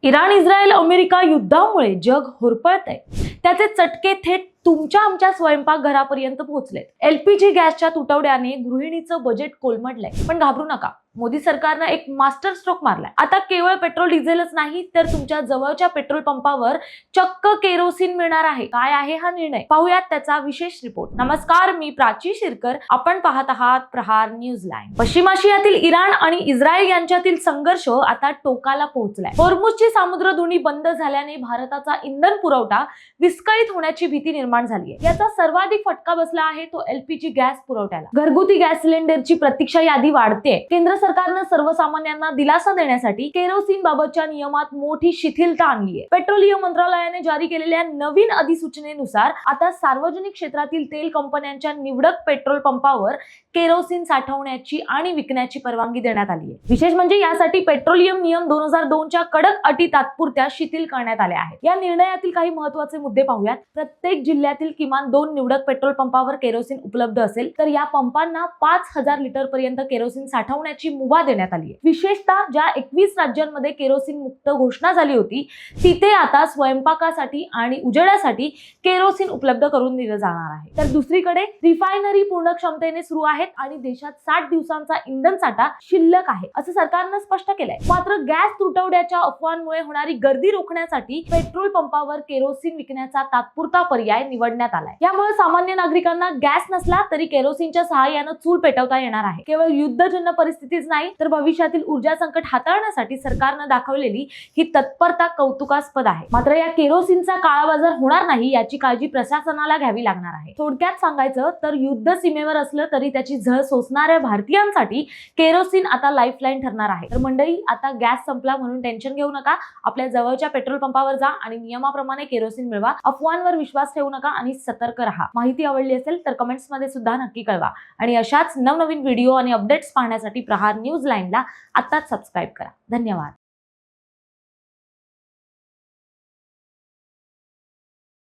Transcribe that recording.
Iran, Israel, America युद्धामुळे जग होरपळतंय. त्याचे चटके थेट तुमच्या आमच्या स्वयंपाकघरापर्यंत पोहोचलेत. एलपीजी गॅसच्या तुटवड्याने गृहिणीचं बजेट कोलमडलंय. पण घाबरू नका, मोदी सरकारनं एक मास्टर स्ट्रोक मारलाय. आता केवळ पेट्रोल डिझेलच नाही तर तुमच्या जवळच्या पेट्रोल पंपावर चक्क केरोसिन मिळणार आहे. काय आहे हा निर्णय, पाहूयात त्याचा विशेष रिपोर्ट. नमस्कार, मी प्राची शिरकर. आपण पाहत आहात प्रहार न्यूज लाईन. पश्चिम आशियातील इराण आणि इस्रायल यांच्यातील संघर्ष आता टोकाला पोहोचलाय. होर्मुझची सामुद्रधुनी बंद झाल्याने भारताचा इंधन पुरवठा विस्कळीत होण्याची भीती निर्माण झाली आहे. याचा सर्वाधिक फटका बसला आहे तो एलपीजी गॅस पुरवठ्याला. घरगुती गॅस सिलेंडरची प्रतीक्षा यादी वाढते. केंद्र सरकारनं सर्वसामान्यांना दिलासा देण्यासाठी केरोसिन बाबतच्या नियमात मोठी शिथिलता आणली आहे. पेट्रोलियम मंत्रालयाने जारी केलेल्या नवीन अधिसूचनेनुसार आता सार्वजनिक क्षेत्रातील तेल कंपन्यांच्या निवडक पेट्रोल पंपावर केरोसिन साठवण्याची आणि विकण्याची परवानगी देण्यात आली आहे. विशेष म्हणजे यासाठी पेट्रोलियम नियम 2002 च्या कडक अटी तात्पुरत्या शिथिल करण्यात आल्या आहेत. या निर्णयातील काही महत्त्वाचे मुद्दे पाहूयात. प्रत्येक जिल्ह्यातील किमान 2 निवडक पेट्रोल पंपावर केरोसिन उपलब्ध असेल तर या पंपांना 5000 लिटर पर्यंत केरोसिन साठवण्याची मुभा देण्यात आली आहे. विशेषतः ज्या 21 राज्यांमध्ये केरोसिन मुक्त घोषणा झाली होती तिथे आता स्वयंपाकासाठी आणि उजेडासाठी केरोसिन उपलब्ध करून दिलं जाणार आहे. तर दुसरीकडे रिफायनरी पूर्ण क्षमतेने सुरू आहेत आणि देशात 60 दिवसांचा इंधन साठा शिल्लक आहे असं सरकारनं स्पष्ट केलंय. मात्र गॅस तुटवड्याच्या अफवांमुळे होणारी गर्दी रोखण्यासाठी पेट्रोल पंपावर केरोसिन विकण्याचा तात्पुरता पर्याय निवडण्यात आलाय. यामुळे सामान्य नागरिकांना गॅस नसला तरी केरोसिनच्या सहाय्यानं चूल पेटवता येणार आहे. केवळ युद्धजन्य परिस्थितीच नाही तर भविष्यातील ऊर्जा संकट हाताळण्यासाठी सरकारनं दाखवलेली ही तत्परता कौतुकास्पद आहे. मात्र या केरोसिनचा काळाबाजार होणार नाही याची काळजी प्रशासनाला घ्यावी लागणार आहे. थोडक्यात सांगायचं तर युद्ध सीमेवर असलं तरी त्याची झळ सोसणाऱ्या भारतीयांसाठी केरोसिन आता लाईफलाईन ठरणार आहे. तर मंडळी, आता गॅस संपला म्हणून टेन्शन घेऊ नका. आपल्या जवळच्या पेट्रोल पंपावर जा आणि नियमाप्रमाणे केरोसिन मिळवा. अफवांवर विश्वास ठेवू नका आणि सतर्क राहा. माहिती आवडली असेल तर कमेंट्स मध्ये सुद्धा नक्की कळवा आणि अशाच नवनवीन व्हिडिओ आणि अपडेट्स पाहण्यासाठी प्रहार न्यूज लाईनला आत्ताच सबस्क्राईब करा. धन्यवाद.